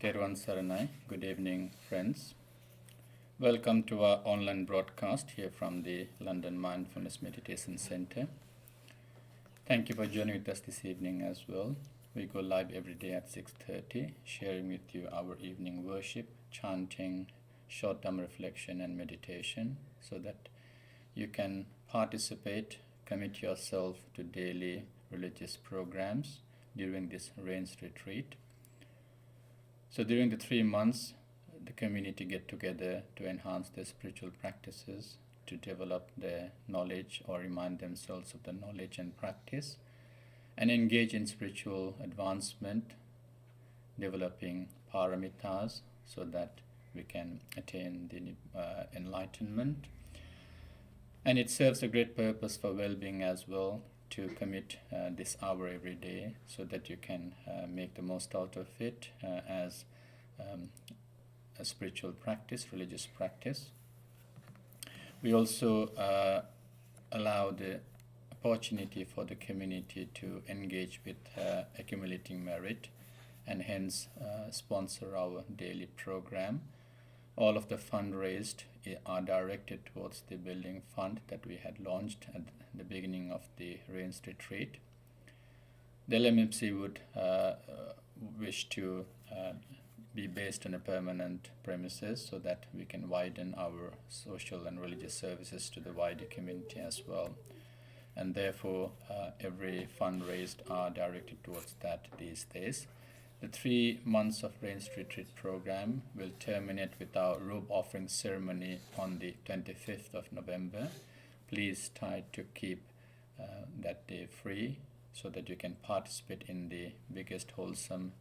Terwan Saranai. Good evening, friends. Welcome to our online broadcast here from the London Mindfulness Meditation Center. Thank you for joining with us this evening as well. We go live every day at 6:30, sharing with you our evening worship, chanting, short-term reflection, and meditation so that you can participate, commit yourself to daily religious programs during this rains retreat. So during the 3 months, the community get together to enhance their spiritual practices, to develop their knowledge or remind themselves of the knowledge and practice, and engage in spiritual advancement, developing paramitas so that we can attain the enlightenment. And it serves a great purpose for well-being as well, to commit this hour every day so that you can make the most out of it as a spiritual practice, religious practice. We also allow the opportunity for the community to engage with accumulating merit and hence sponsor our daily program. All of the fund raised are directed towards the building fund that we had launched at the beginning of the rains retreat. The LMMC would wish to be based on a permanent premises so that we can widen our social and religious services to the wider community as well. And therefore, every fund raised are directed towards that these days. The 3 months of Rains Retreat program will terminate with our robe offering ceremony on the 25th of November. Please try to keep that day free so that you can participate in the biggest wholesome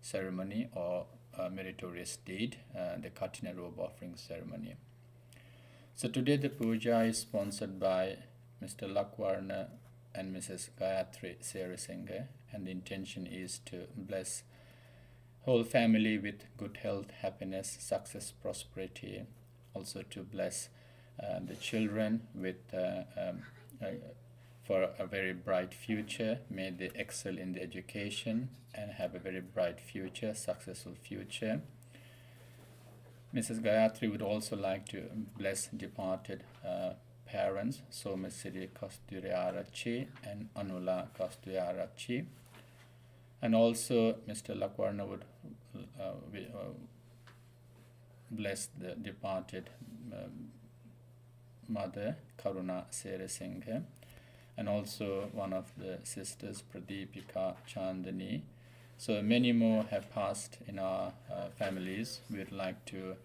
ceremony or meritorious deed, the Katina robe offering ceremony. So today the puja is sponsored by Mr. Lakwarna and Mrs. Gayatri Serisinghe, and the intention is to bless whole family with good health, happiness, success, prosperity. Also to bless the children with for a very bright future. May they excel in the education and have a very bright future, successful future. Mrs. Gayatri would also like to bless departed parents, Somasiri Kasturiarachi and Anula Kasturiarachi. And also Mr. Lakwarna would bless the departed mother, Karuna Serisinghe, and also one of the sisters, Pradipika Chandani. So many more have passed in our families. We would like to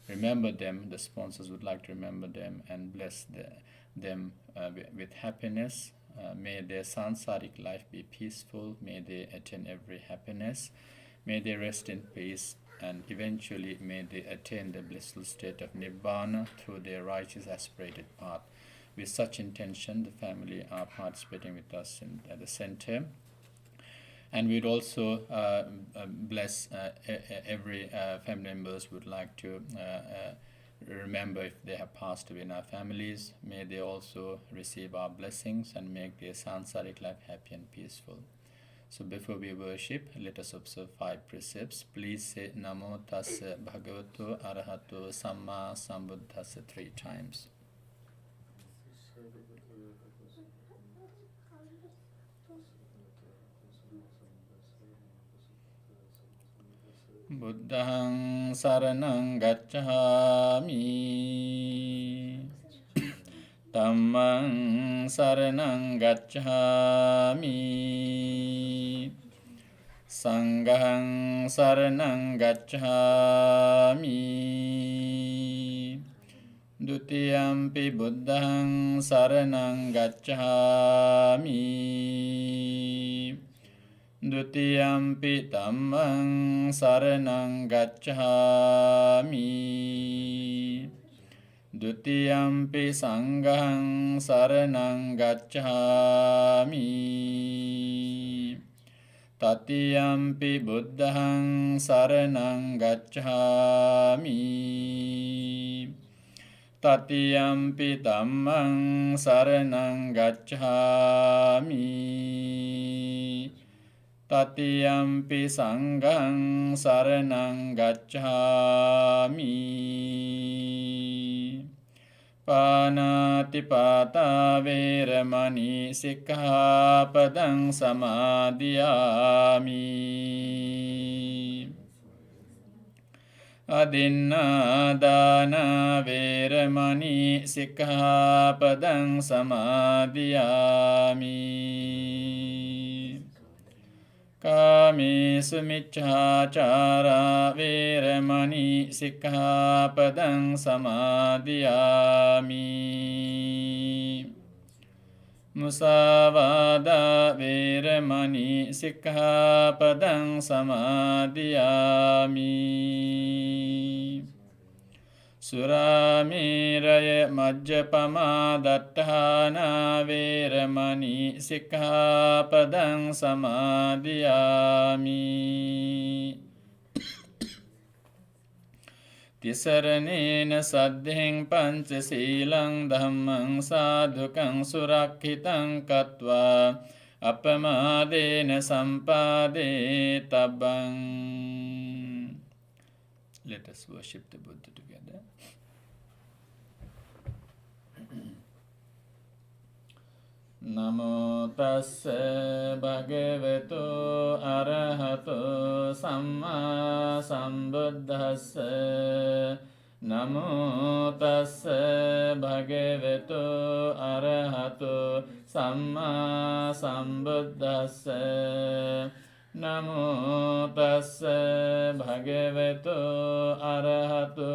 remember them, the sponsors would like to remember them and bless them with happiness. May their sansaric life be peaceful. May they attain every happiness. May they rest in peace. And eventually may they attain the blissful state of Nibbana through their righteous aspirated path. With such intention, the family are participating with us at the center. And we'd also bless every family members would like to remember if they have passed away in our families. May they also receive our blessings and make their sansaric life happy and peaceful. So before we worship, let us observe 5 precepts. Please say Namo Tassa Bhagavato Arahato Samma Sambuddhassa 3 times. Buddhaṃ saraṇaṃ gacchāmi, Dhammaṃ saraṇaṃ gacchāmi, Saṅghāṃ saraṇaṃ gacchāmi, Dutiyampi buddhaṃ saraṇaṃ gacchāmi, Dutiyampi Dhammaṃ saraṇaṃ gacchāmi, Dutiyampi Saṅghāṃ saraṇaṃ gacchāmi, Tatiyampi buddhaṃ saraṇaṃ gacchāmi, Tatiyampi Dhammaṃ saraṇaṃ gacchāmi, තතියම්පි සංඝං සරණං ගච්ඡාමි පානාතිපාතා වේරමණී සික්ඛාපදං සමාදියාමි අදින්නාදාන වේරමණී සික්ඛාපදං සමාදියාමි කාමේසු මිච්ඡාචාරා වේරමණී සික්ඛාපදං සමාදියාමි මුසාවාදා වේරමණී සික්ඛාපදං සමාදියාමි සුරාමේරය මජ්ජපමා දට්ඨානා වේරමණී සික්ඛාපදං සමාදියාමි තිසරණේන සද්ධෙන් පංචශීලං ධම්මං සාධුකං සුරක්ඛිතං කତ୍වා අපමාදේන සම්පාදේ තබ්බං. Let us worship the Buddha together. නමෝ තස්ස භගවතු අරහතු සම්මා සම්බුද්දස්ස නමෝ තස්ස භගවතු අරහතු සම්මා සම්බුද්දස්ස නමෝ තස්ස භගවතු අරහතු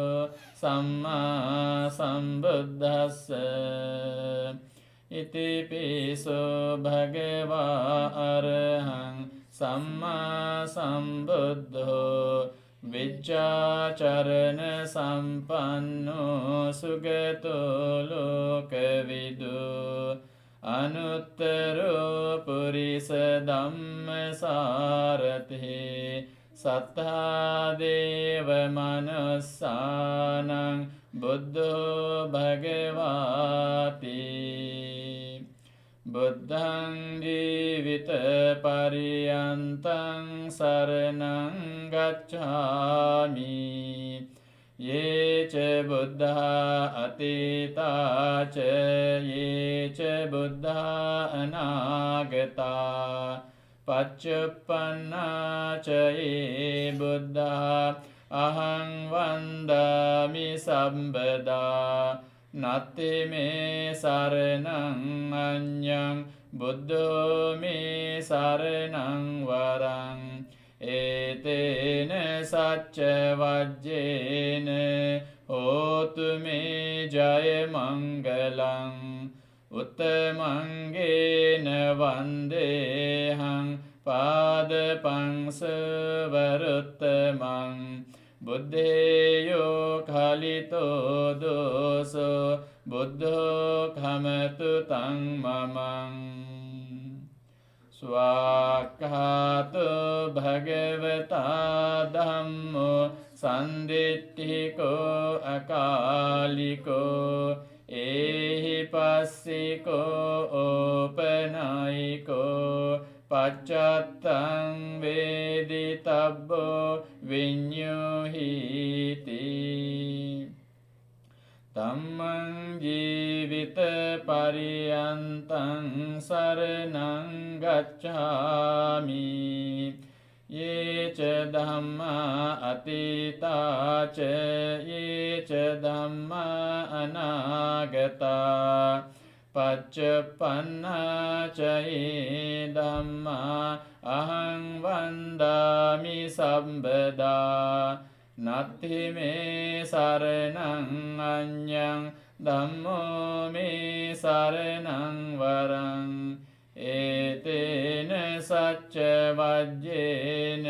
සම්මා සම්බුද්දස්ස ඉතිපිසෝ භගවා අරහං සම්මා සම්බුද්ධෝ විජ්ජාචරණ සම්පන්නෝ සුගතෝ ලෝකවිදු අනුත්තරෝ පුරිස ධම්මසාරති සත්තා දේව මනස්සානං බුද්ධෝ භගවාති බුද්ධං ජීවිත පරියන්තං සරණං ගච්ඡාමි යේච බුද්ධා අතීතා ච යේච බුද්ධා අනාගතා පච්චුප්පන්නා ච යේ බුද්ධා අහං වන්දාමි සම්බදා නත්ති මේ සරණං අඤ්ඤං බුද්ධෝ මේ සරණං වරං ඒතේන සච්ච වජ්ජේන හෝතු මේ ජය මංගලං උත්තමංගේන වන්දේහං පාදපංස වරුත්තමං බුද්ධේයෝ කලිතෝ දෝසෝ බුද්ධෝ කමතු තං මමං ස්වාක්ඛාතු භගවතා ධම්මෝ සම්දිට්ඨිකෝ අකාලිකෝ ඒහි පස්සිකෝ ඕපනයිකෝ පච්චත්තං වේදිතබ්බෝ විඤ්ඤුහිති තමං ජීවිත පරියන්තං සරණං ගච්ඡාමි යේච ධම්මා අතීතා ච යේච ධම්මා අනාගතා පච්චපන්නා ච යේ ධම්මා අහං වන්දාමි සම්බදා නත්ථි මේ සරණං අඤ්ඤං ධම්මෝ මේ සරණං වරං ඒතේන සච්ච වජ්ජේන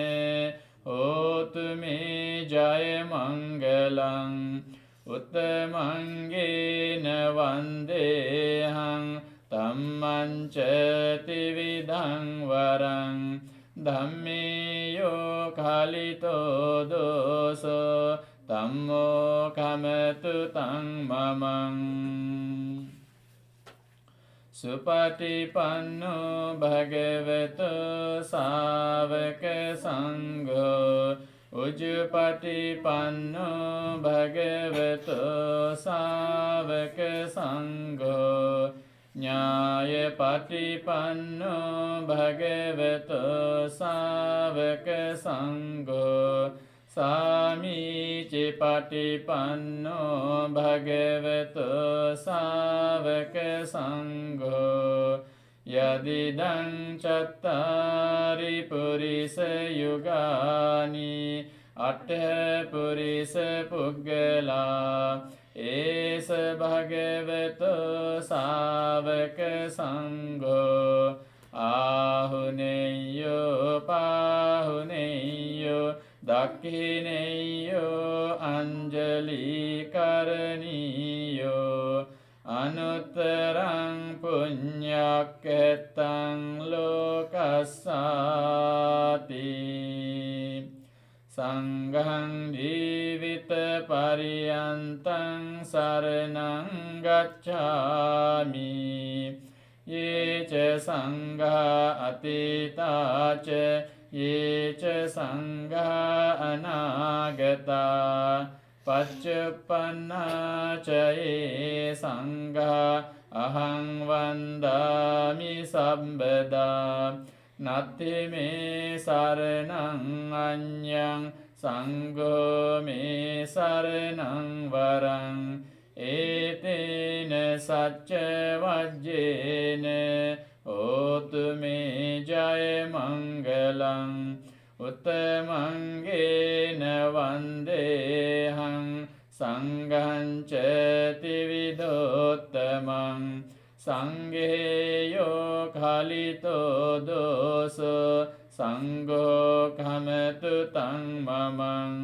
හෝතු මේ ජය මංගලං උත්තමංගේන වන්දේහං තම්මං ච ත්‍රිවිධං වරං ධම්මේයෝ කලිතෝ දෝසෝ තම්මෝ කමතු තං මමං සුපටිපන්නෝ භගවතු සාවක සංඝෝ උජුපටිපන්නෝ භගවතු සාවක සංඝෝ ඥායපටිපන්නෝ භගවතු සාවක සංඝෝ සාමීචි පටිපන්නෝ භගවතු සාවක සංඝෝ යදිදං චත්තාරි පුරිස යුගානි අට්ඨ පුරිස පුග්ගලා ඒස භගවතු සාවක සංඝෝ ආහුනේයෝ පාහුනේයෝ දක්ඛිනේයෝ අංජලි කරණීයෝ අනුත්තරං පුඤ්ඤක්ඛෙතං ලෝකස්සාති සංඝං ජීවිත පරියන්තං සරණං ගච්ඡාමි යේච සංඝා අතීතාච යේච සංඝා අනාගතා පච්චුප්පන්නා ච යේ සංඝා අහං වන්දාමි සම්බදා නත්ථි මේ සරණං අඤ්ඤං සංඝෝ මේ සරණං වරං ඒතේන සච්ච වජ්ජේන හෝතු මේ ජය මංගලං උත්තමංගේන වන්දේහං සංඝං ච ත්‍රිවිධෝත්තමං සංඝේයෝ කලිතෝ දෝසෝ සංඝෝ කමතු තං මමං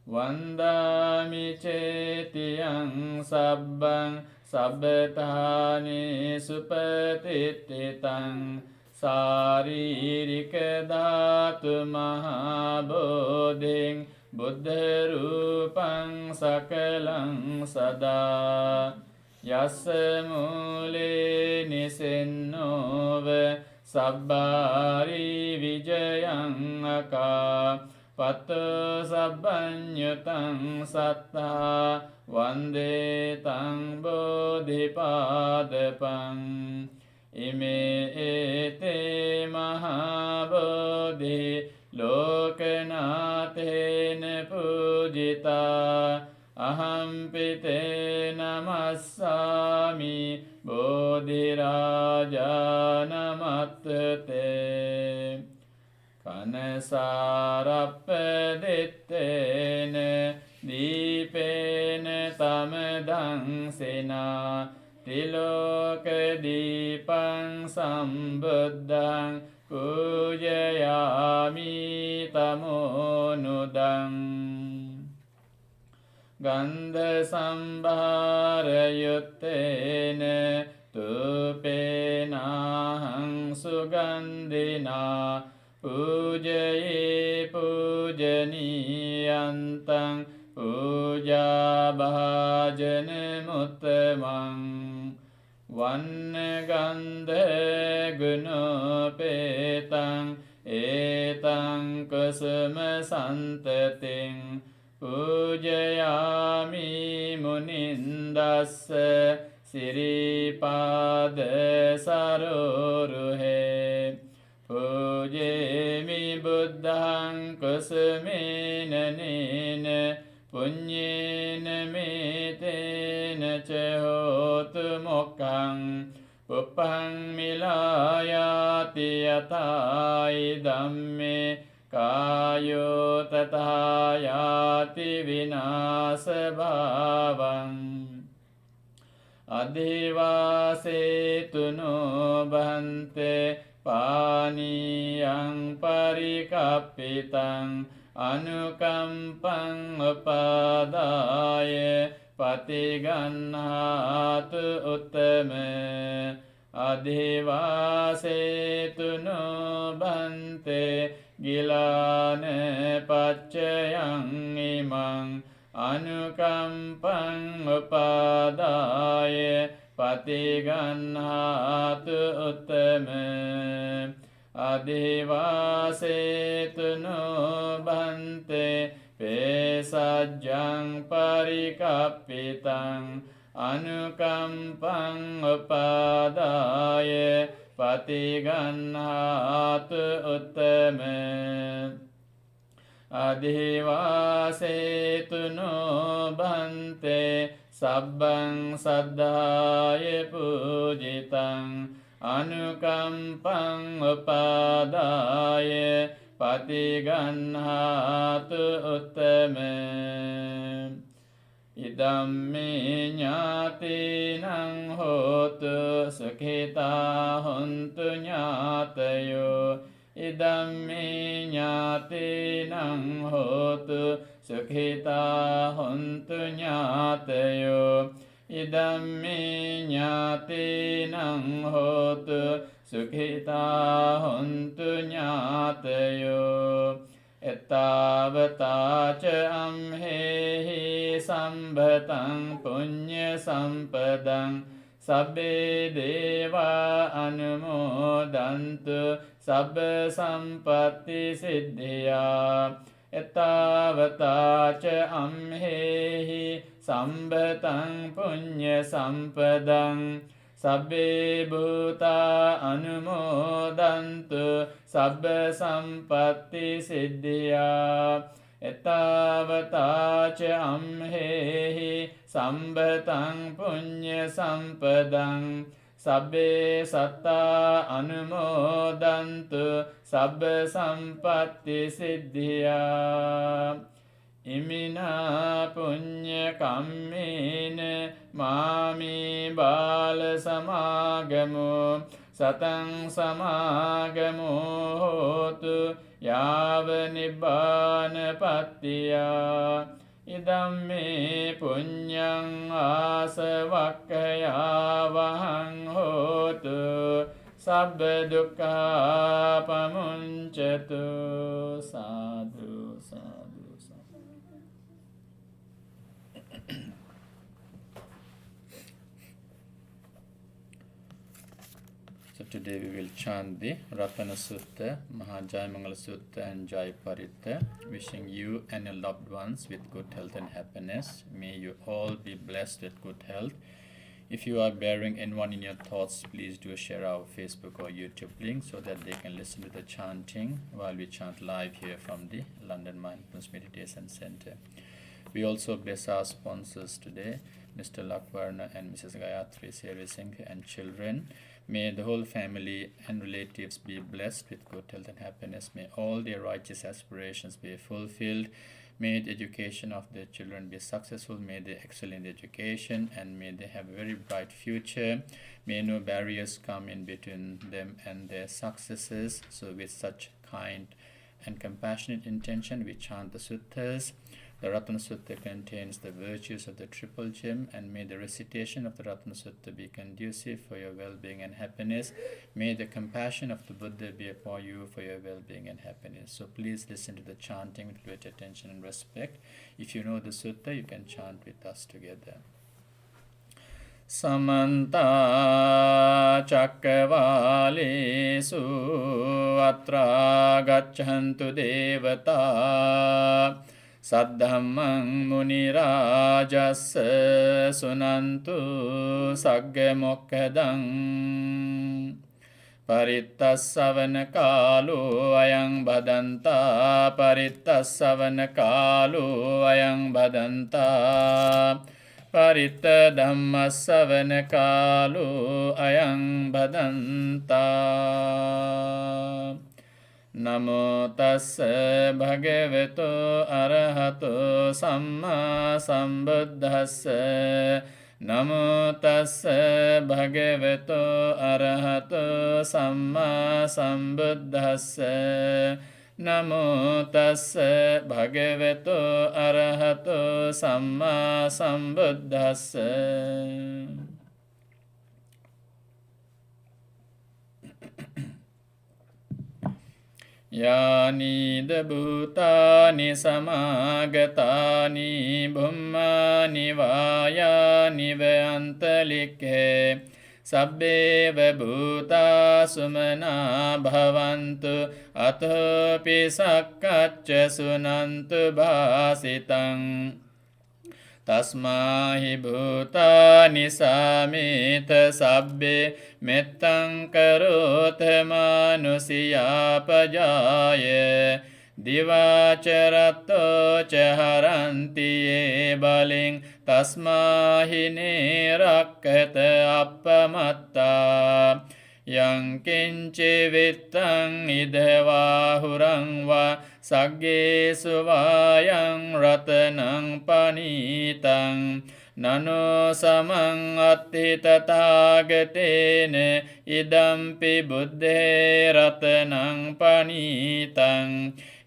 වන්දාමි චේතියං සබ්බං සබ්බතානි සුපතිත්තිතං සාරීරික ධාතු මහා බෝධින් බුද්ධ රූපං සකලං සදා යස්ස මූලේ නිසින්නෝව සබ්බාරි විජයං අකා පත්තෝ සබ්බඤ්ඤතං සත්තා වන්දේ තං බෝධිපාදපං ඉමේ ඒතේ මහා බෝධි ලෝකනාතේන පූජිතා අහම්පිතේ නමස්සාමි බෝධිරාජානමත්තතේ කනසාරප්පදිත්තේන දීපේන තමදංසිනා තිලෝක දීපං සම්බුද්ධං පූජයාමි තමෝනුදං ගන්ධ සම්භාරයුත්තේන තුපේනාහං සුගන්ධිනා පූජයේ පූජනීයන්තං පූජා භාජන මුත්තමං වන්න ගන්ධ ගුණෝපේතං ඒතං කුසුම සන්තතින් පූජයාමි මුනින්දස්ස සිරිපාද සරෝරුහේ පූජේමි බුද්ධං කුසුමේන නේන පුඤ්ඤේන මේතේන ච හෝතු මොක්ඛං උපං මිලායාති යතයි ධම්මේ කායෝ තථා යාති විනාශ භාවං අධිවාසේතුනෝ භන්තේ පානීයං පරිකප්පිතං අනුකම්පං උපාදාය පතිගන්හාතු උත්තම අධිවාසේතුනෝ භන්තේ ගිලාන පච්චයං ඉමං අනුකම්පං උපාදාය පතිගන්හාතු උත්තම අධිවාසේතුනෝ බන්තේ පේසජ්ජං පරිකප්පිතං අනුකම්පං උපාදාය පතිගන්හාතු උත්තම අධිවාසේතුනෝ බන්තේ සබ්බං සද්ධාය පූජිතං අනුකම්පං උපාදාය පතිගන්හාතු උත්තම ඉදම්මේ ඥාතිනං හෝතු සුඛිතා හොන්තු ඥාතයෝ ඉදම්මේ ඥාතිනං හෝතු සුඛිතා හොන්තු ඥාතයෝ ඉදම්මේ ඥාතිනං හෝතු සුඛිතා හොන්තු ඥාතයෝ එතාවතාච අම්හෙහි සම්භතං පුඤ්ඤ සම්පදං සබ්බේ දේවා අනුමෝදන්තු සබ්බ සම්පත්ති සිද්ධියා එතාවතාච අම්හෙහි සම්භතං පුඤ්ඤ සම්පදං සබ්බේ භූතා අනුමෝදන්තු සබ්බ සම්පත්ති සිද්ධියා එතාවතාච අම්හෙහි සම්භතං පුඤ්ඤ සම්පදං සබ්බේ සත්තා අනුමෝදන්තු සබ්බ සම්පත්ති සිද්ධියා ඉමිනා පුඤ්ඤ කම්මේන මාමේ බාල සමාගමෝ සතං සමාගමෝ හෝතු යාව නිබ්බානපත්තියා ඉදම්මේ පුඤ්ඤං ආසවක්ඛයා වහං හෝතු සබ්බ දුක්ඛා පමුංචතු සාදු සාදු සාදු. So today we will chant the Ratana Sutta, Mahajayamangala Sutta and Jai Parita, wishing you and your loved ones with good health and happiness. May you all be blessed with good health. If you are bearing anyone in your thoughts, please do share our Facebook or YouTube link so that they can listen to the chanting while we chant live here from the London Mindfulness Meditation Center. We also bless our sponsors today, Mr. Lakwarna and Mrs. Gayatri Servicing and children. May the whole family and relatives be blessed with good health and happiness. May all their righteous aspirations be fulfilled. May the education of their children be successful. May they excel in education and may they have a very bright future. May no barriers come in between them and their successes. So with such kind and compassionate intention, we chant the suttas. The Ratana Sutta contains the virtues of the triple gem, and may the recitation of the Ratana Sutta be conducive for your well-being and happiness. May the compassion of the Buddha be upon you for your well-being and happiness. So please listen to the chanting with great attention and respect. If you know the sutta, you can chant with us together. Samanta Chakravalesu Atra Gacchantu Devata Saddhammang Munirajassa Sunantu Sagga Mokkadang Parittassavana Kalu Ayang Badanta Parittassavana Kalu Ayang Badanta Paritta Dhammasavana Kalu Ayang Badanta Namo tassa bhagavato arahato samma sambuddhassa Namo tassa bhagavato arahato samma sambuddhassa Namo tassa bhagavato arahato samma sambuddhassa යානිද භූතානි සමාගතානි බුම්මානි වායානිව අන්තලික්ඛේ සබ්බේව භූතා සුමනා භවන්තු අතෝපි සක්කච්ච සුනන්තු භාසිතං තස්මාහි භූතානි සාමේත සබ්බේ මෙත්තං කරෝත මානුසියාපජාය දිවාචරත්තෝ ච හරන්ති ඒ බලෙන් තස්මාහි නේරක්කත අප්පමත්තා යං කිංචි විත්තං ඉදවාහුරං වා සග්ගේසු වායං රතනං පනීතං නනෝ සමං අත්ථි තථාගතේන ඉදම්පි බුද්ධේ රතනං පනීතං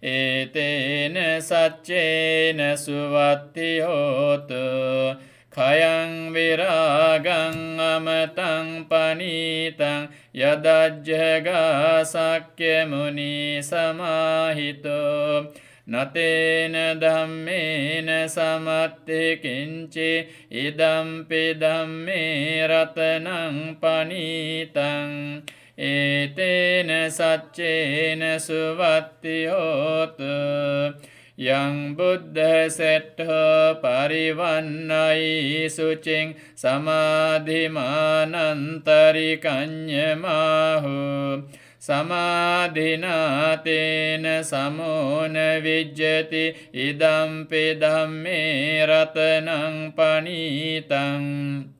ඒතේන සච්චේන සුවත්ති හෝතු khayang viragang amatang panitang yadajjaga sakya muni samahito natena dhammena samatte kinci idampi dhamme ratanang panitang etena saccena suvatti hotu yang buddha settho parivannai sucing samadhimanantari kanyamahu samadhinatena samona vijjati idampi dhamme ratanang panitang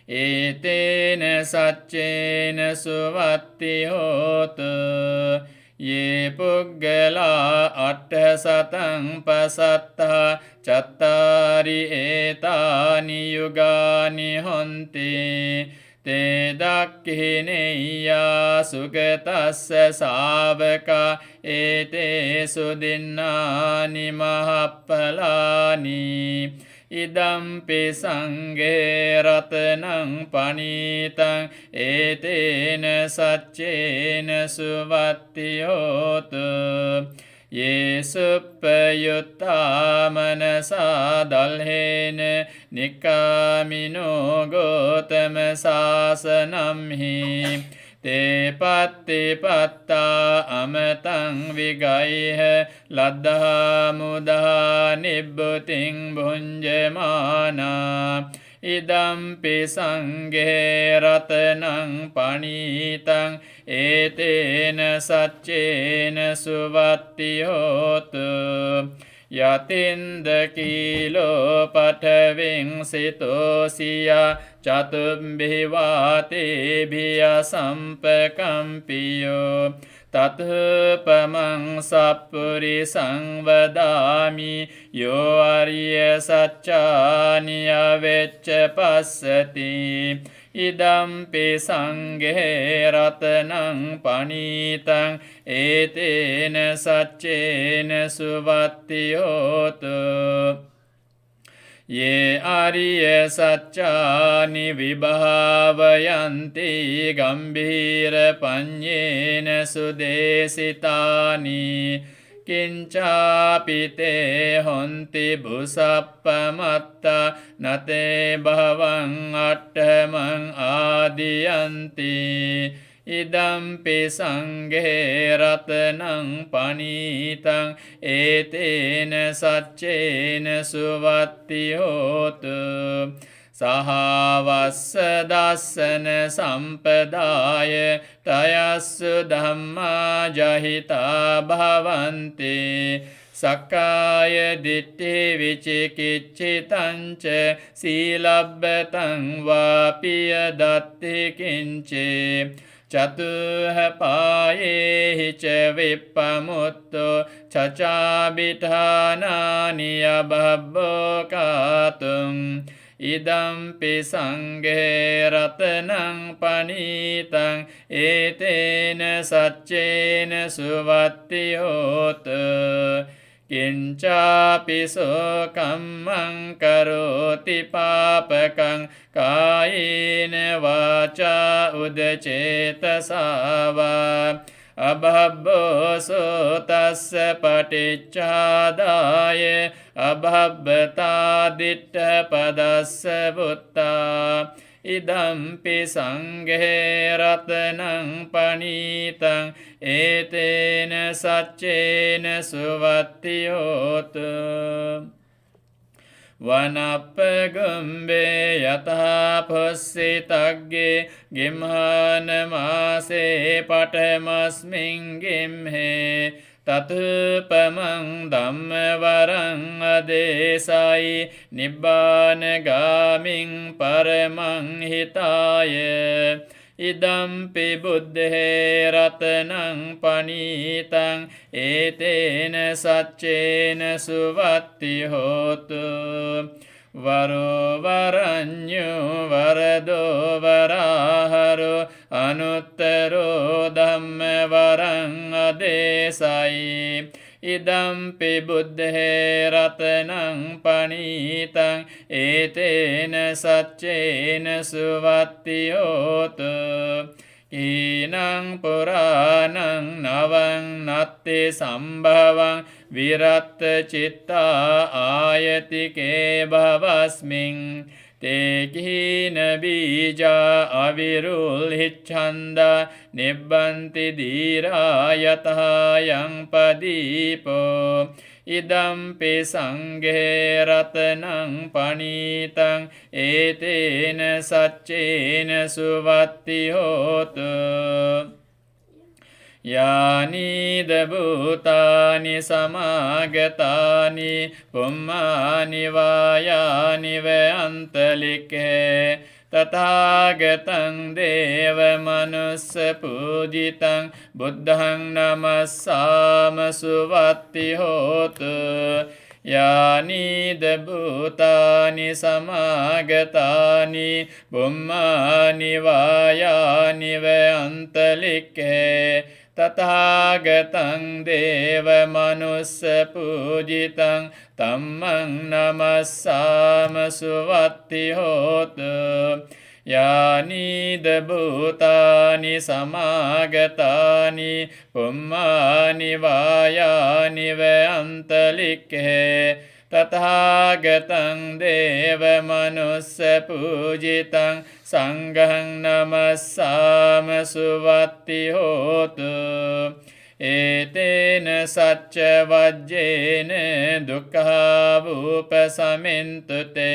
etena saccena suvatti hotu ye puggala atthasatang pasatta chattari etani yugani honti te dakkineya sugatassa savaka ete sudinnani mahappalani idampi sanghe ratanang panitang etena saccena suvatti hotu ye suppayutta manasa dalhena nikamino gotama sasanamhi te patti patta amatang vigaiha laddha mudha nibbuting bhunjamana idampi sanghe ratanang panitang etena saccena suvatti hotu yatinda kilo pathaving sitosiya චතුම්බිවාතේ භිය සම්පකම්පියෝ තත්පමං සප්පුරි සංවදාමි යෝ අරිය සච්චානි අවෙච්ච පස්සති ඉදම්පි සංඝේ රතනං පනීතං ඒතේන සච්චේන සුවත්ති හෝතු ye ariya saccani vibhavayanti gambhira panyena sudesitani kincapite honti bhusappamatta nate bhavang attamang adiyanti idampi sanghe ratanang panitang etena saccena suvatti hotu sahawassa dassana sampadaya tayassu dhamma jahita bhavanti sakkaya ditti vicikiccitanca silabbataං vāpiya datti kinci චතුහ පායේහි ච විප්පමුත්තෝ චචාබිඨානානි අබබ්බෝකාතුං ඉදම්පි සංඝේ රතනං පනීතං ඒතේන සච්චේන සුවත්ති හෝතු කිංචාපිසෝ කම්මං කරෝති පාපකං කායේන වාචා උදචේතසාවා අභබ්බෝ සෝතස්ස පටිච්චාදාය අභබ්බතා දිට්ඨ පදස්ස බුත්තා ඉදම්පි සංඝේ රතනං පනීතං ඒතේන සච්චේන සුවත්තියෝතු වනප්පගම්බේ යතහා පොස්සිතග්ගේ ගිම්හාන මාසේ පඨමස්මින් ගිම්හේ තතුපමං ධම්මවරං අදේසයි නිබ්බානගාමින් පරමං හිතාය ඉදම්පි බුද්ධේ රතනං පනීතං ඒතේන සච්චේන සුවත්ති හෝතු වරෝ වරඤ්ඤෝ වරදෝ වරාහරෝ අනුත්තරෝ ධම්මවරං අදේසයි ඉදම්පි බුද්ධේ රතනං පනීතං ඒතේන සච්චේන සුවත්ති හෝතු ඊනං පුරාණං නවං නත්ති සම්භවං විරත් චිත්තා ආයතිකේ භවස්මින් තේකින බීජා අවිරුල්හිච්ඡන්දා නිබ්බන්ති දීරා යතහා යං පදීපෝ ඉදම්පි සංඝේ රතනං පනීතං ඒතේන සච්චේන සුවත්ති හෝතු යානිද භූතානි සමාගතානි පුම්මානි වායානි වයන්තලිකේ තථාගතං දේව මනුස්ස පූජිතං බුද්ධං නමස්සාම සුවත්ති හෝතු යානිද භූතානි සමාගතානි බුම්මානි වායානි වයන්තලිකේ තථාගතං දේව මනුස්ස පූජිතං තම්මං නමස්සාම සුවත්ති හෝතු යානිද භූතානි සමාගතානි පුම්මානි වායානි වයන්තලිකේ තථාගතං දේව මනුස්ස පූජිතං සංඝං නමස්සාම සුවත්ති හෝතු ඒතේන සච්ච වජ්ජේන දුක්ඛා වූපසමින්තුතේ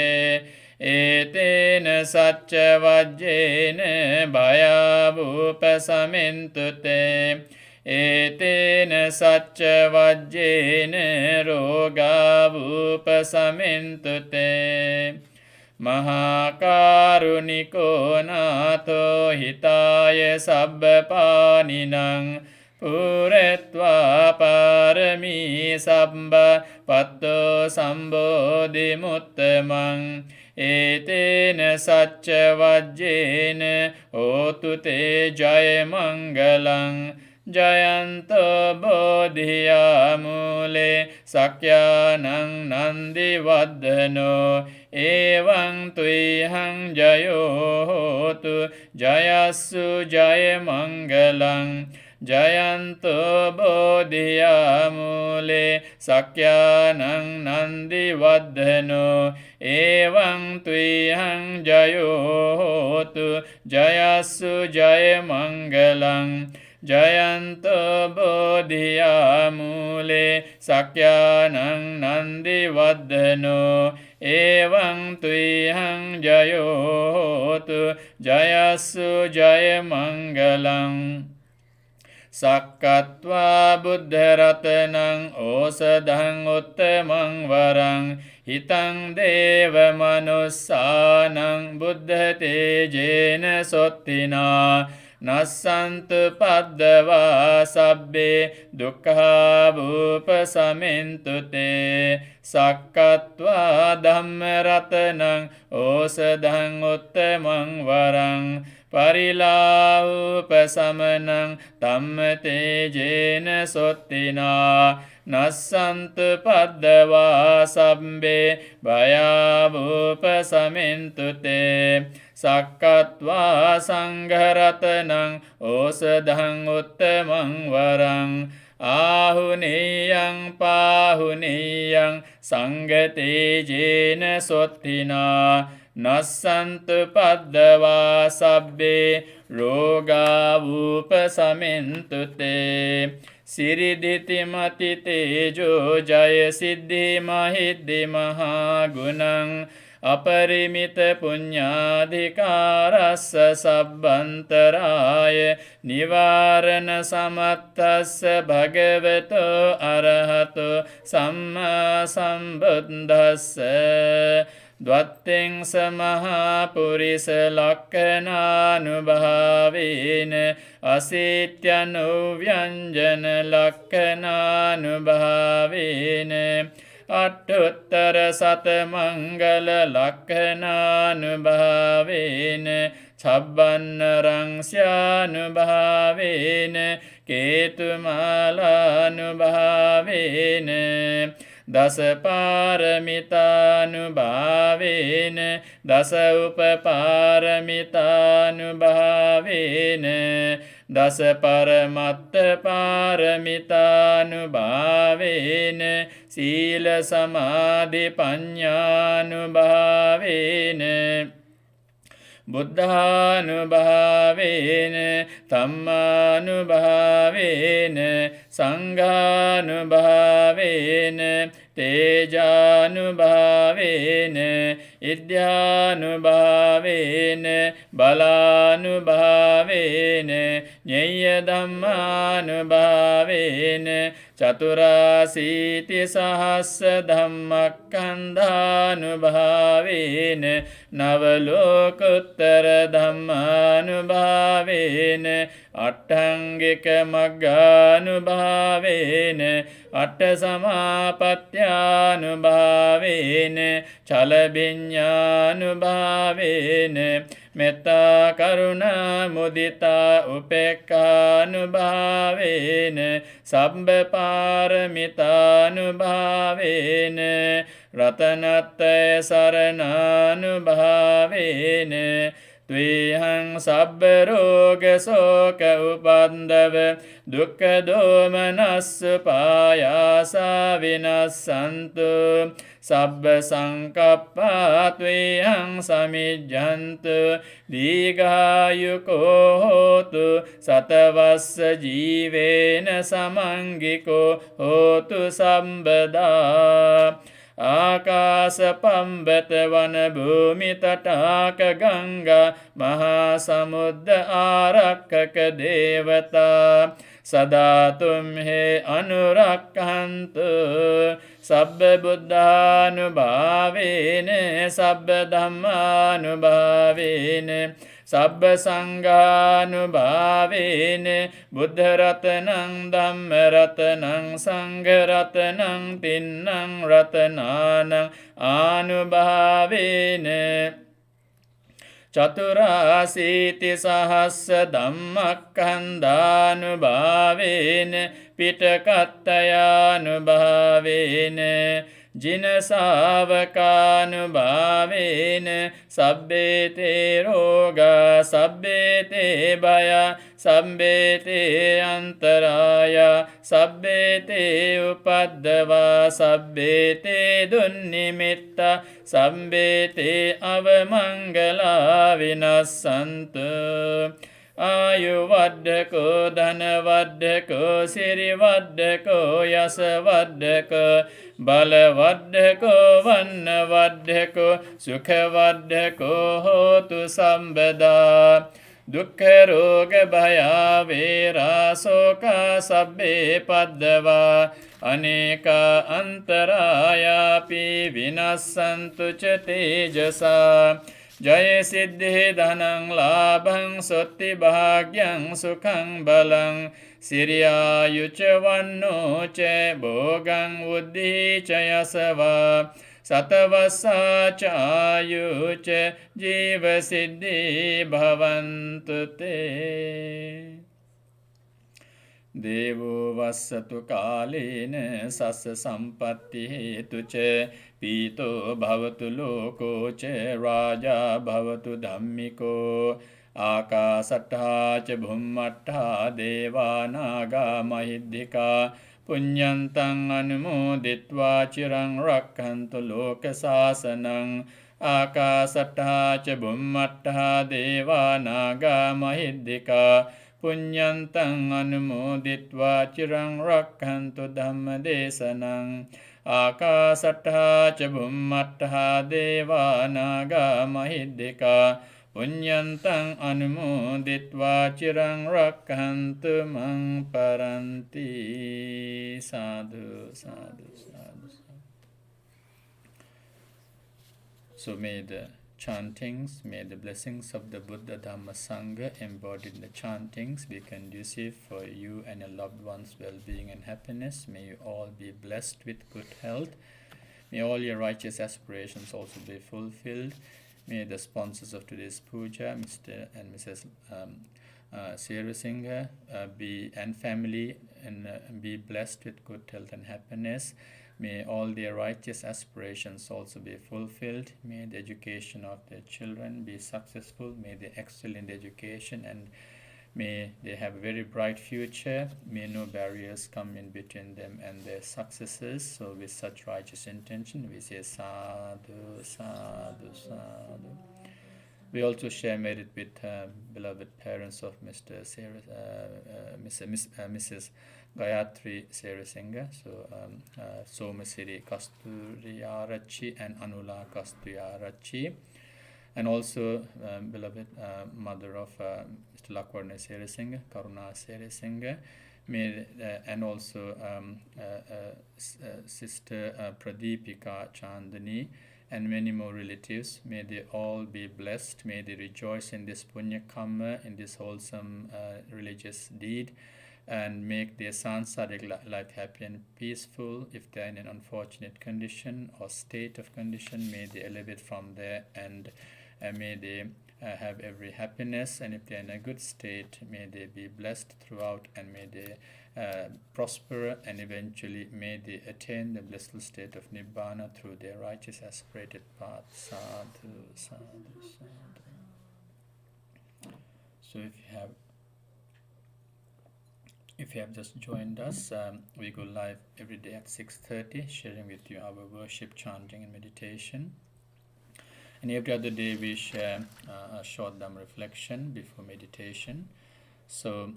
ඒතේන සච්ච වජ්ජේන භයා වූපසමින්තුතේ ඒතේන සච්ච වජ්ජේන රෝගා වූපසමින්තුතේ මහා කරුණිකෝ නාථෝ හිතාය සබ්බපානිනං පුරත්වා පාරමී සබ්බ පත්තෝ සම්බෝධි මුත්තමං ඒතේන සච්ච වජ්ජේන හෝතු තේ ජය මංගලං ජයන්තෝ බෝධියා මූලේ සක්‍යානං නන්දි වද්දනෝ එවං තුයිහං ජයෝ හෝතු ජයස්සු ජය මංගලං ජයන්තෝ බෝධියා මූලේ සක්‍යානං නන්දි වද්දනෝ එවං තුයිහං ජයෝ හෝතු ජයස්සු ජය මංගලං ජයන්තෝ බෝධියා මූලේ සක්‍යානං නන්දි වද්දනෝ එවං තුයිහං ජයෝ හෝතු ජයස්සු ජය මංගලං සක්කත්වා බුද්ධ රතනං ඕසදං උත්තමං වරං හිතං දේව මනුස්සානං බුද්ධ තේජේන සොත්තිනා නස්සන්තු පද්දවා සබ්බේ දුක්ඛා භූපසමින්තුතේ සක්කත්වා ධම්ම රතනං ඕසදං උත්තමං වරං පරිලාඋපසමනං ධම්ම තේජේන සොත්තිනා නස්සන්තු පද්දවා සබ්බේ භයා භූපසමින්තුතේ සක්කත්වා සංඝරතනං ඕසදං උත්තමං වරං ආහුනේයං පාහුනේයං සංගතේජේන සොත්තිනා නස්සන්තු පද්දවා සබ්බේ රෝගා වූපසමෙන්තුතේ සිරිදිතිමති තේජෝ ජය සිද්ධි මහිද්දි මහා ගුණං අපරිමිත පුඤ්ඤාධිකාරස්ස සබ්බන්තරාය නිවාරණ සමත්තස්ස භගවතෝ අරහතෝ සම්මා සම්බුද්දස්ස ද්වත්තෙන් සමහා පුරිස ලක්ඛනානුභාවේන අසීත්‍යනුව්‍යංජන ලක්ඛනානුභාවේන අට්ඨුත්තර සතමංගල ලක්ඛනානුභාවේන චබ්බන්නරං ස්යානුභාවේන කේතුමාලානුභාවේන දස පාරමිතානුභාවේන දස උපපාරමිතානුභාවේන දස පරමත්ත පාරමිතානුභාවේන සීල සමාධි පඤ්ඤානුභාවේන බුද්ධානුභාවේන ධම්මානුභාවේන සංඝානුභාවේන තේජානුභාවේන ඉද්ධානුභාවේන බලානුභාවේන ඤෙය්‍ය ධම්මානුභාවේන චතුරාසීති සහස්ස ධම්මක්ඛන්ධානුභාවේන නවලෝකුත්තර ධම්මානුභාවේන අට්ඨංගික මග්ගානුභාවේන අට්ඨ සමාපත්ත්‍යානුභාවේන චලබිඤ්ඤානුභාවේන මෙත්තා කරුණා මුදිතා උපේක්ඛානුභාවේන සම්බ පාරමිතානුභාවේන රතනත්තය සරණානුභාවේන ත්වේහං සබ්බ රෝග ශෝක උපන්දව දුක්ඛ දෝමනස්ස පායාසා විනස්සන්තු සබ්බ සංකප්පා ත්වේහං සමිජ්ජන්තු දීඝායුකෝ හෝතු සතවස්ස ජීවේන සමංගිකෝ හෝතු සම්බදා ආකාස පම්බත වන භූමි තටාක ගංගා මහා සමුද්ද ආරක්කක දේවතා සදා තුම්හෙ අනුරක්ඛන්තු සබ්බ බුද්ධානුභාවේන සබ්බ ධම්මානුභාවේන සබ්බ සංඝානුභාවේන බුද්ධ රතනං ධම්ම රතනං සංඝ රතනං තින්නං රතනානං ආනුභාවේන චතුරාසීති සහස්ස ධම්මක්ඛන්ධානුභාවේන පිටකත්තයානුභාවේන ජින ශාවකානුභාවේන සබ්බේතේ රෝගා සබ්බේතේ භය සබ්බේතේ අන්තරාය සබ්බේතේ උපද්දවා සබ්බේතේ දුන්නිමිත්ත සබ්බේතේ අවමංගලා විනස්සන්තු ආයුවද්දකෝ ධනවද්දකෝ සිරිවද්දකෝ යසවද්දකෝ බලවද්දකෝ වන්නවද්දකෝ සුඛවද්දකෝ හෝතු සම්බදා දුක්ඛ රෝග භය වේරා ශෝක සබ්බේ පද්දවා අනේක අන්තරායාපි විනස්සන්තු ච තේජසා ජය සිද්ධි ධනං ලාභං සොත්ති භාග්‍යං සුඛං බලං සිරියායුච වන්නෝ ච භෝගං උද්ධි ච යසවා සතවස්සා චායුච ජීව සිද්ධි භවන්තු තේ Devo vassatu kalena sassa sampatti hetu ce pito bhavatu loko ce raja bhavatu dhammiko akasattha ca bhummattha deva naga mahiddhika punyantang anumoditva chirang rakkantu loka sasanang akasattha ca bhummattha deva naga mahiddhika punyantang anumoditva chirang rakhantu dhamma desanang akasattha ca bhummattha deva naga mahiddhika punyantang anumoditva chirang rakhantu mang paranti. Sadhu, sadhu, sadhu. So may the chantings, may the blessings of the Buddha Dhamma Sangha embodied in the chantings be conducive for you and your loved ones' well-being and happiness. May you all be blessed with good health. May all your righteous aspirations also be fulfilled. May the sponsors of today's puja, Mr. and Mrs. Singha, and family be blessed with good health and happiness. May all their righteous aspirations also be fulfilled. May the education of their children be successful. May they excel in the education and may they have a very bright future. May no barriers come in between them and their successes. So with such righteous intention, we say sadhu, sadhu, sadhu. We also share merit with beloved parents of Mrs. Gayatri Singha, so Somasiri Kasturiarachi and Anula Kasturiarachi, and also beloved mother of Mr. Lakwarna Singha, Karuna Singha, and also Sister Pradipika Chandani, and many more relatives. May they all be blessed. May they rejoice in this punya karma, in this wholesome religious deed, and make their sansaric life happy and peaceful. If they are in an unfortunate condition or state of condition, may they elevate from there, and may they have every happiness. And if they are in a good state, may they be blessed throughout, and may they prosper, and eventually may they attain the blissful state of Nibbana through their righteous aspirated path. Sadhu, sadhu, sadhu. So if you have just joined us, we go live every day at 6:30, sharing with you our worship, chanting, and meditation. And every other day we share a short Dhamma reflection before meditation. So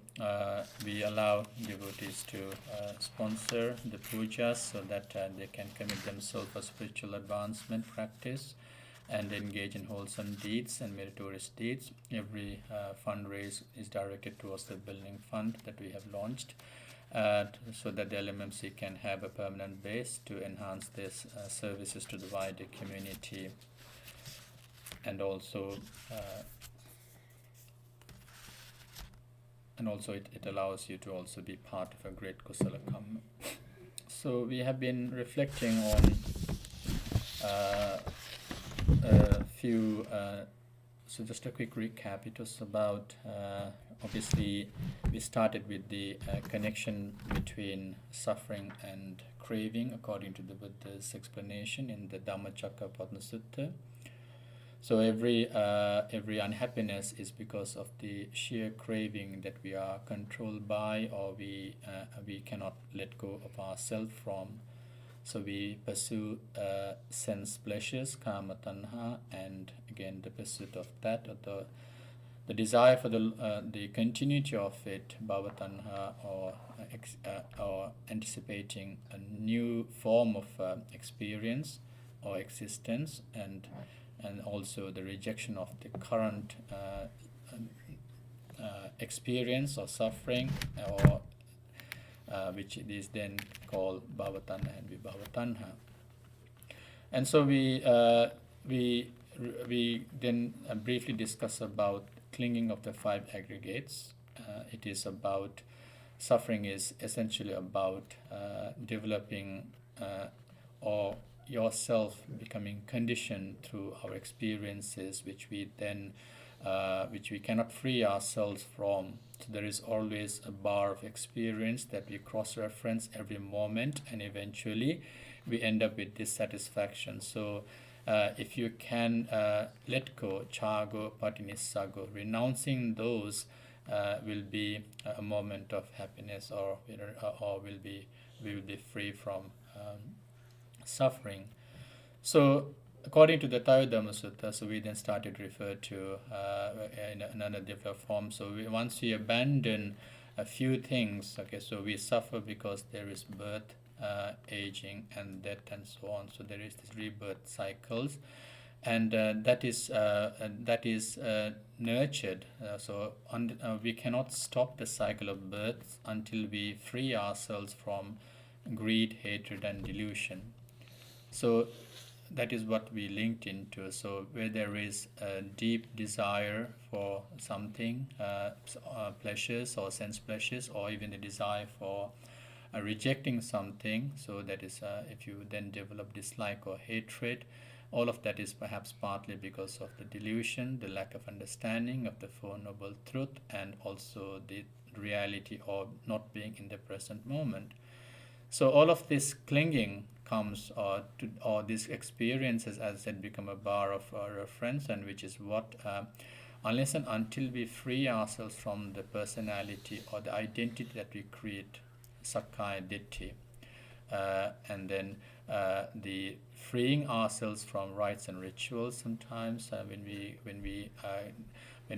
we allow devotees to sponsor the pujas so that they can commit themselves for spiritual advancement practice and engage in wholesome deeds and meritorious deeds. Every fundraise is directed towards the building fund that we have launched, so that the LMMC can have a permanent base to enhance this services to the wider community. And also it allows you to also be part of a great kusala karma. So we have been reflecting on a few, so just a quick recap. It was about, obviously we started with the connection between suffering and craving according to the Buddha's explanation in the Dhammacakkappavattana Sutta. So every unhappiness is because of the sheer craving that we are controlled by, or we cannot let go of ourselves from. So we pursue sense pleasures, kama tanha, and again the pursuit of that, or the desire for the continuity of it, bhava tanha, or anticipating a new form of experience or existence, and also the rejection of the current experience or suffering, or which is then called bhavatanha and vibhavatanha. And so we then briefly discuss about clinging of the five aggregates. It is about suffering is essentially about developing or yourself becoming conditioned through our experiences, which we then which we cannot free ourselves from. So there is always a bar of experience that we cross-reference every moment, and eventually we end up with dissatisfaction. So if you can let go, chago, patinissago, renouncing those will be a moment of happiness, or we will be free from suffering. So according to the Tayodhamma Sutta, so we then started to refer to in another different form. So once we abandon a few things, okay, so we suffer because there is birth, aging, and death, and so on. So there is this rebirth cycles, and that is nurtured. We cannot stop the cycle of birth until we free ourselves from greed, hatred, and delusion. So that is what we linked into. So where there is a deep desire for something, pleasures or sense pleasures, or even the desire for rejecting something, so that is if you then develop dislike or hatred, all of that is perhaps partly because of the delusion, the lack of understanding of the Four Noble Truth, and also the reality of not being in the present moment. So all of this clinging comes or these experiences, as I said, become a bar of reference, and which is what, unless and until we free ourselves from the personality or the identity that we create, sakkaya ditthi, and then the freeing ourselves from rites and rituals. Sometimes when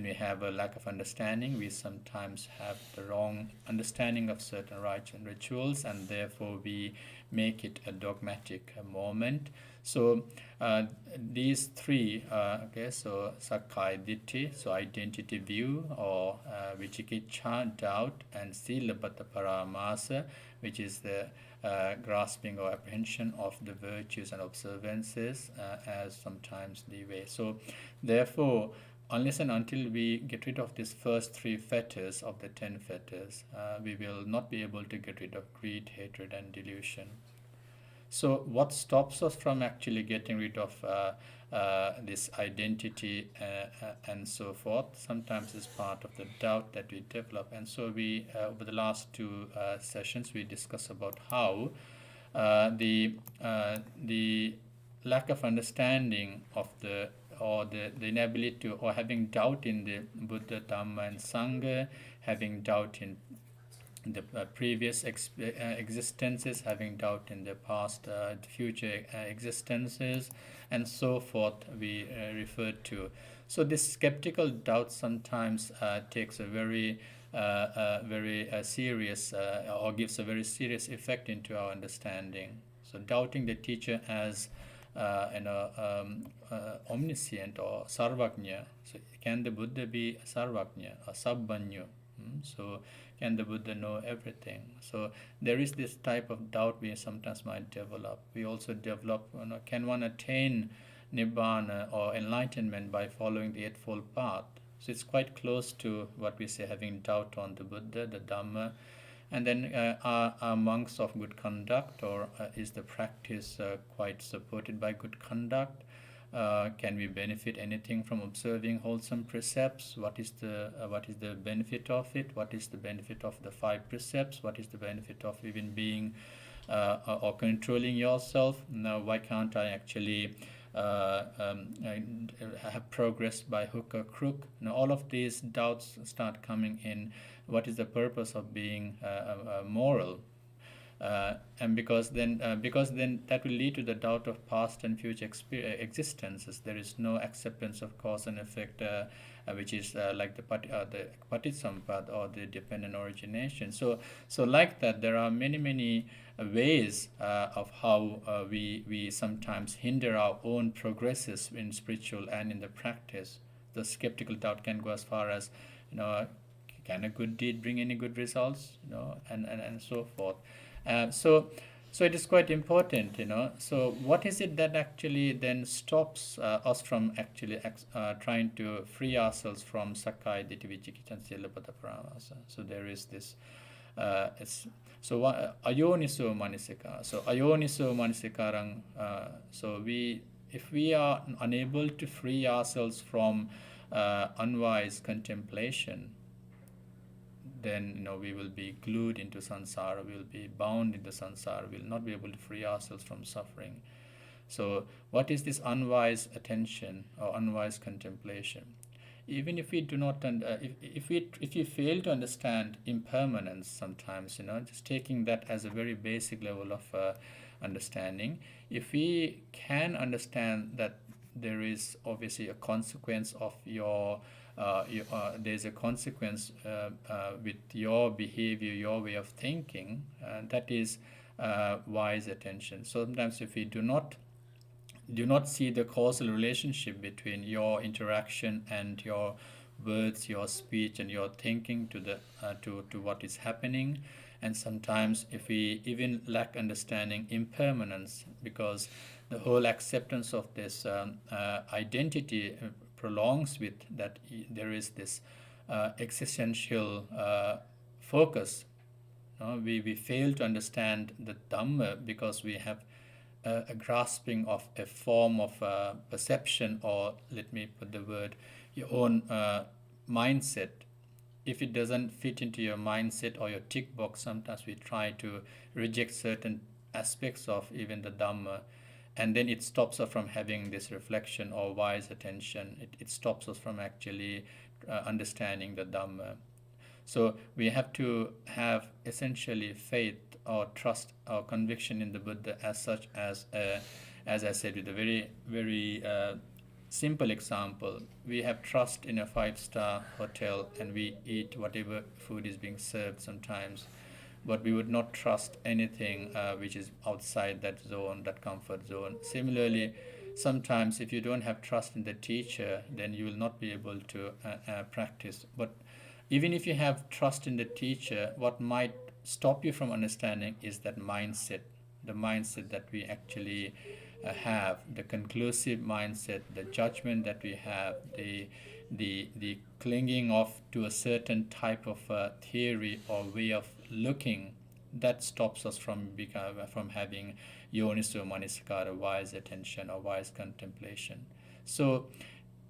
we have a lack of understanding, we sometimes have the wrong understanding of certain rites and rituals, and therefore we make it a dogmatic moment. So these three, so sakkaya ditthi, so identity view, or vicikiccha, doubt, and silabbata paramasa, which is the grasping or apprehension of the virtues and observances as sometimes the way. So therefore, unless and until we get rid of these first three fetters of the 10 fetters, we will not be able to get rid of greed, hatred, and delusion. So what stops us from actually getting rid of this identity and so forth sometimes is part of the doubt that we develop. And so we, over the last two sessions, we discussed about how the lack of understanding of the inability to, or having doubt in the Buddha, Dhamma, and Sangha, having doubt in the previous existences, having doubt in the past, future existences, and so forth, we referred to. So this skeptical doubt sometimes takes a very serious or gives a very serious effect into our understanding. So doubting the teacher as omniscient or sarvagnya. So can the Buddha be sarvagnya or sabbanya? So can the Buddha know everything? So there is this type of doubt we sometimes might develop. We also develop, can one attain nibbana or enlightenment by following the Eightfold Path? So it's quite close to what we say, having doubt on the Buddha, the Dhamma. And then are monks of good conduct, or is the practice quite supported by good conduct? Can we benefit anything from observing wholesome precepts? What is the benefit of it? What is the benefit of the 5 precepts? What is the benefit of even being or controlling yourself? Now, why can't I actually have progress by hook or crook? Now, all of these doubts start coming in. What is the purpose of being moral? And because then that will lead to the doubt of past and future existences. There is no acceptance of cause and effect, which is like the paticcasamuppada or the dependent origination. So like that, there are many ways of how we sometimes hinder our own progresses in spiritual and in the practice. The skeptical doubt can go as far as, can a good deed bring any good results? And so forth. So it is quite important, So what is it that actually then stops us from actually trying to free ourselves from sakkaya ditthi, vicikicca, and silabbata paramasa? So there is this. Ayoniso manisika. So ayoniso manisikarang. If we are unable to free ourselves from unwise contemplation, then we will be glued into samsara, we'll be bound into samsara, we'll not be able to free ourselves from suffering. So what is this unwise attention or unwise contemplation? Even if we do not, if you fail to understand impermanence sometimes, just taking that as a very basic level of understanding, if we can understand that there is obviously a consequence of there's a consequence with your behavior, your way of thinking, that is wise attention. So sometimes if we do not see the causal relationship between your interaction and your words, your speech, and your thinking to the to what is happening. And sometimes if we even lack understanding impermanence, because the whole acceptance of this identity prolongs with that there is this existential focus. We fail to understand the Dhamma because we have a grasping of a form of perception, or let me put the word, your own mindset. If it doesn't fit into your mindset or your tick box, sometimes we try to reject certain aspects of even the Dhamma, and then it stops us from having this reflection or wise attention. It stops us from actually understanding the Dhamma. So we have to have essentially faith or trust or conviction in the Buddha as such, as I said, with a very, very simple example. We have trust in a 5-star hotel and we eat whatever food is being served sometimes, but we would not trust anything which is outside that zone, that comfort zone. Similarly, sometimes if you don't have trust in the teacher, then you will not be able to practice. But even if you have trust in the teacher, what might stop you from understanding is that mindset, the mindset that we actually have, the conclusive mindset, the judgment that we have, the clinging of to a certain type of theory or way of looking, that stops us from having yoniso manasikara, wise attention or wise contemplation. So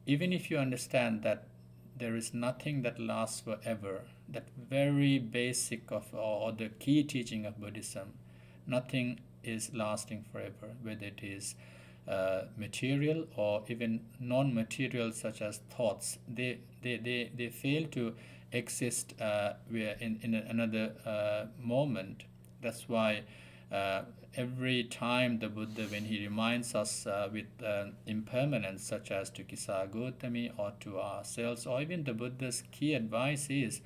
even if you understand that there is nothing that lasts forever, that very basic of or the key teaching of Buddhism, nothing is lasting forever, whether it is material or even non-material, such as thoughts. They fail to exist in another moment. That's why every time the Buddha, when he reminds us with impermanence, such as to Kisagotami or to ourselves, or even the Buddha's key advice is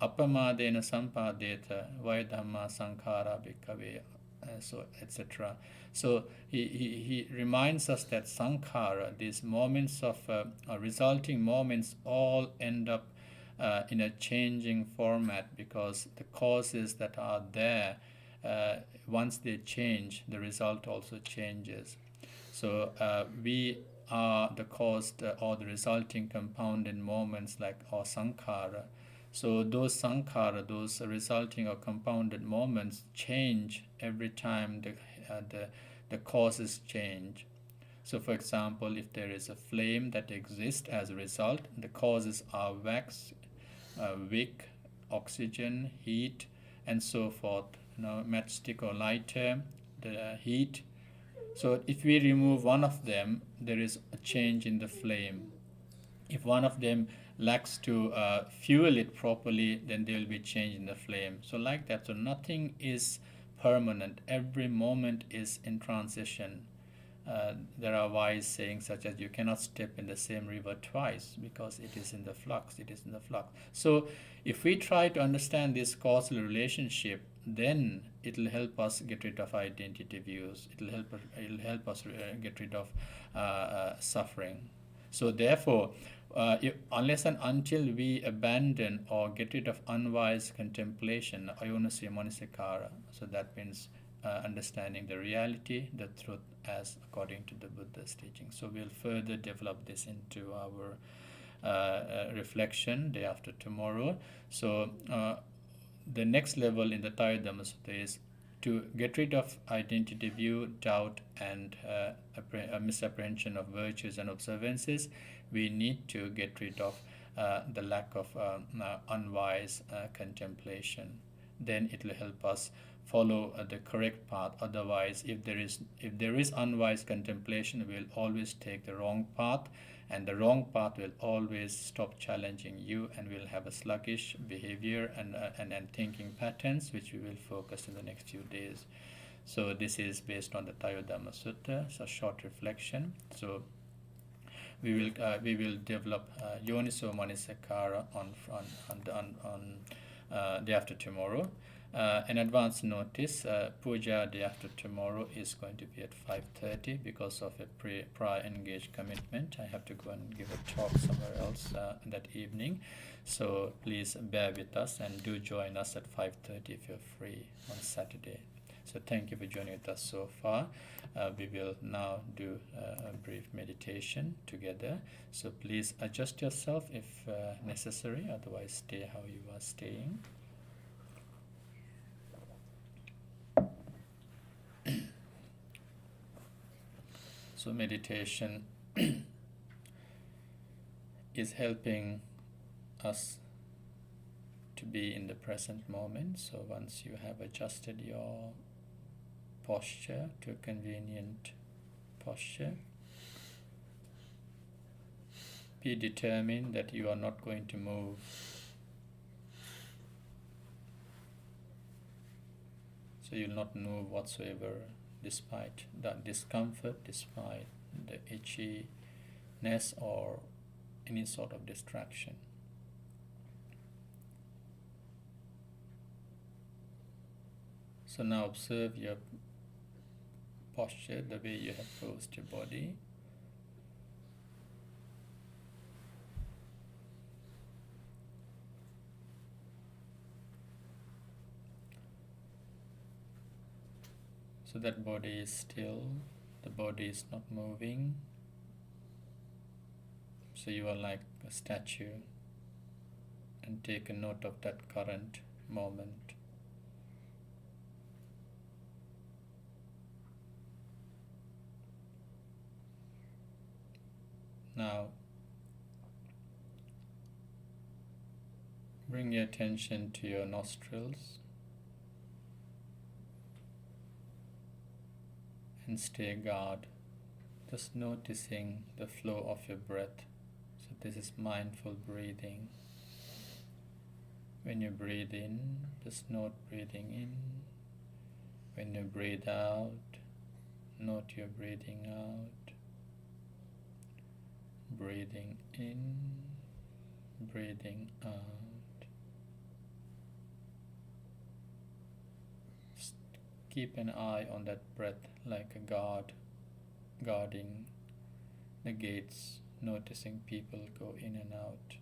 Appamadena sampadeta vaidhamma sankhara bhikkhave, so etc. So he reminds us that sankhara, these moments of resulting moments, all end up in a changing format, because the causes that are there, once they change, the result also changes. So we are the caused or the resulting compounded moments, like our sankhara. So those sankhara, those resulting or compounded moments, change every time the causes change. So for example, if there is a flame that exists as a result, the causes are wax, wick, oxygen, heat, and so forth. Matchstick or lighter, the heat. So if we remove one of them, there is a change in the flame. If one of them lacks to fuel it properly, then there will be change in the flame. So like that. So nothing is permanent. Every moment is in transition. There are wise sayings such as, you cannot step in the same river twice, because it is in the flux, it is in the flux. So if we try to understand this causal relationship, then it will help us get rid of identity views. It will help us get rid of suffering. So therefore, unless and until we abandon or get rid of unwise contemplation, ayonasya manasikara, so that means understanding the reality, the truth, as according to the Buddha's teaching. So we'll further develop this into our reflection day after tomorrow. So the next level in the Tayyadhamma Sutta is To get rid of identity view, doubt, and misapprehension of virtues and observances, we need to get rid of the lack of unwise contemplation. Then it will help us follow the correct path. Otherwise, if there is unwise contemplation, we will always take the wrong path, and the wrong path will always stop challenging you, and we'll have a sluggish behavior and thinking patterns, which we will focus in the next few days. So this is based on the Tayodhamma Sutta. So short reflection. So we will develop Yoniso Manasikara on day after tomorrow. An advance notice, Puja day after tomorrow is going to be at 5:30 because of a prior engaged commitment. I have to go and give a talk somewhere else that evening. So please bear with us and do join us at 5:30 if you're free on Saturday. So thank you for joining with us so far. We will now do a brief meditation together. So please adjust yourself if necessary, otherwise stay how you are staying. So meditation is helping us to be in the present moment. So once you have adjusted your posture to a convenient posture, be determined that you are not going to move. So you'll not move whatsoever, despite that discomfort, despite the itchiness or any sort of distraction. So now observe your posture, the way you have posed your body. So that body is still, the body is not moving. So you are like a statue, and take a note of that current moment. Now, bring your attention to your nostrils and stay guard, just noticing the flow of your breath. So this is mindful breathing. When you breathe in, just note breathing in. When you breathe out, note your breathing out. Breathing in, breathing out. Just keep an eye on that breath like a guard, guarding the gates, noticing people go in and out.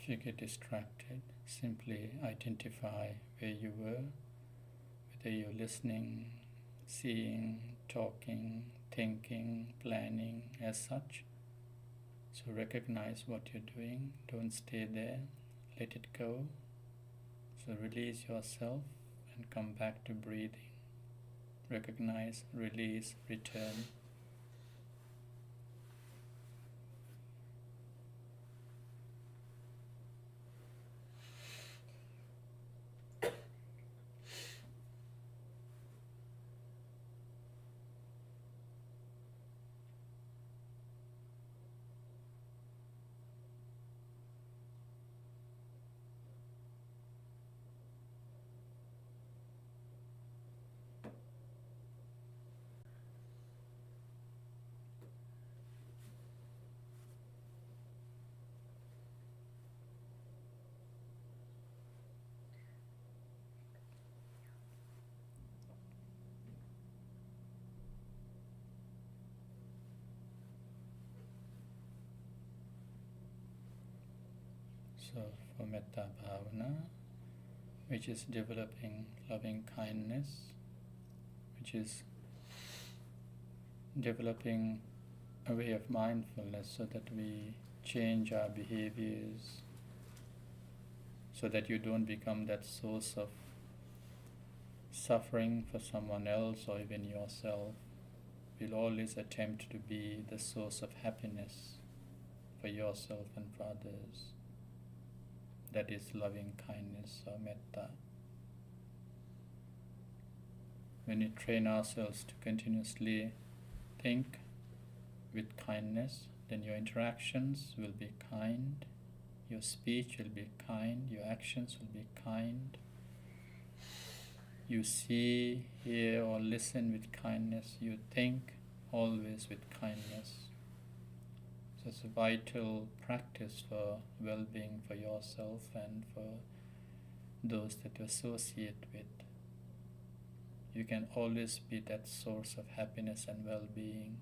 If you get distracted, simply identify where you were, whether you're listening, seeing, talking, thinking, planning, as such. So recognize what you're doing, don't stay there, let it go. So release yourself and come back to breathing. Recognize, release, return. So for Metta Bhavana, which is developing loving kindness, which is developing a way of mindfulness so that we change our behaviors, so that you don't become that source of suffering for someone else or even yourself. We'll always attempt to be the source of happiness for yourself and for others. That is loving kindness or metta. When we train ourselves to continuously think with kindness, then your interactions will be kind, your speech will be kind, your actions will be kind. You see, hear or listen with kindness, you think always with kindness. So it's a vital practice for well-being for yourself and for those that you associate with. You can always be that source of happiness and well-being.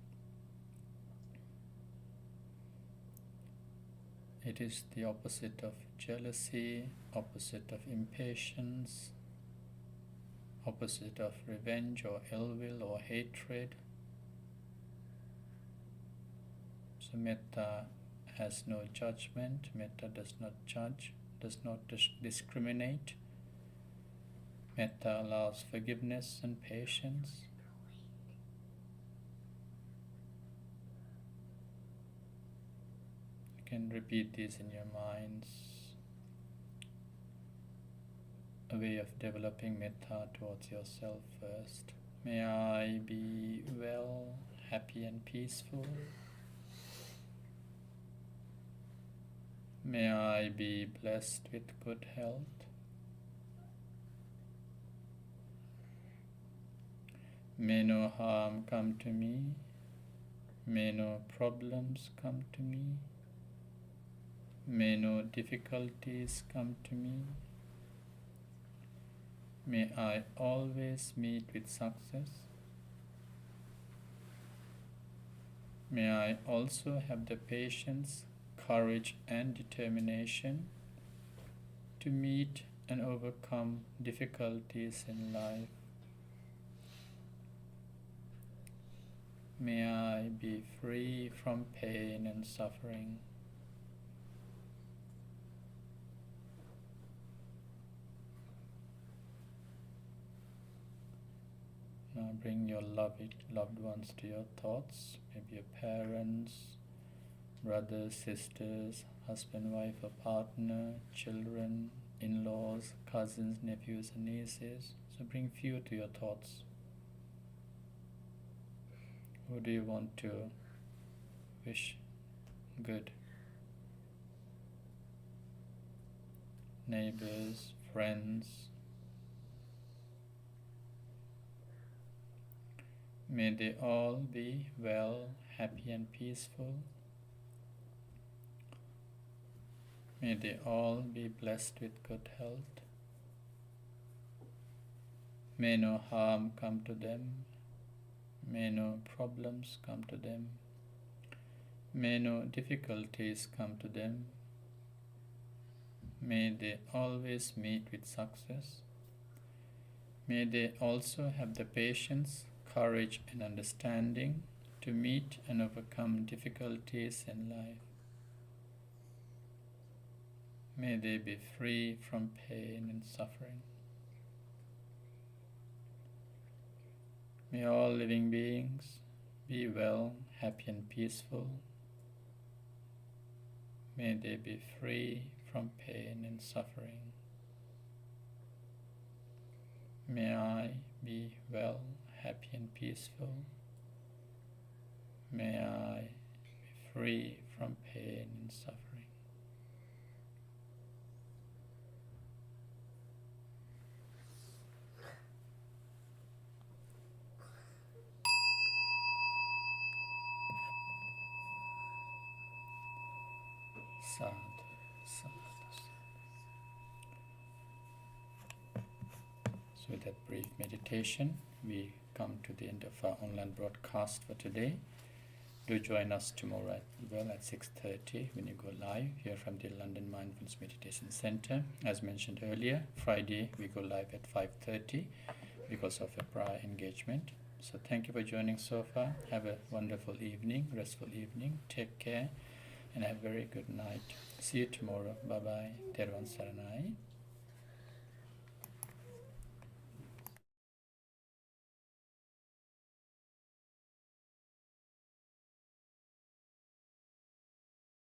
It is the opposite of jealousy, opposite of impatience, opposite of revenge or ill will or hatred. So metta has no judgment. Metta does not judge, does not discriminate. Metta allows forgiveness and patience. You can repeat these in your minds. A way of developing metta towards yourself first. May I be well, happy and peaceful. May I be blessed with good health. May no harm come to me. May no problems come to me. May no difficulties come to me. May I always meet with success. May I also have the patience, courage and determination to meet and overcome difficulties in life. May I be free from pain and suffering. Now bring your loved ones to your thoughts, maybe your parents, brothers, sisters, husband, wife or partner, children, in-laws, cousins, nephews and nieces. So bring few to your thoughts. Who do you want to wish good? Neighbors, friends. May they all be well, happy and peaceful. May they all be blessed with good health. May no harm come to them. May no problems come to them. May no difficulties come to them. May they always meet with success. May they also have the patience, courage, and understanding to meet and overcome difficulties in life. May they be free from pain and suffering. May all living beings be well, happy, and peaceful. May they be free from pain and suffering. May I be well, happy, and peaceful. May I be free from pain and suffering. Sadhu, sadhu, sadhu. So with that brief meditation, we come to the end of our online broadcast for today. Do join us tomorrow at 6:30 when you go live here from the London Mindfulness Meditation Center. As mentioned earlier, Friday we go live at 5:30 because of a prior engagement. So thank you for joining so far. Have a wonderful evening, restful evening. Take care and have a very good night. See you tomorrow. Bye bye. Tervan Saranai.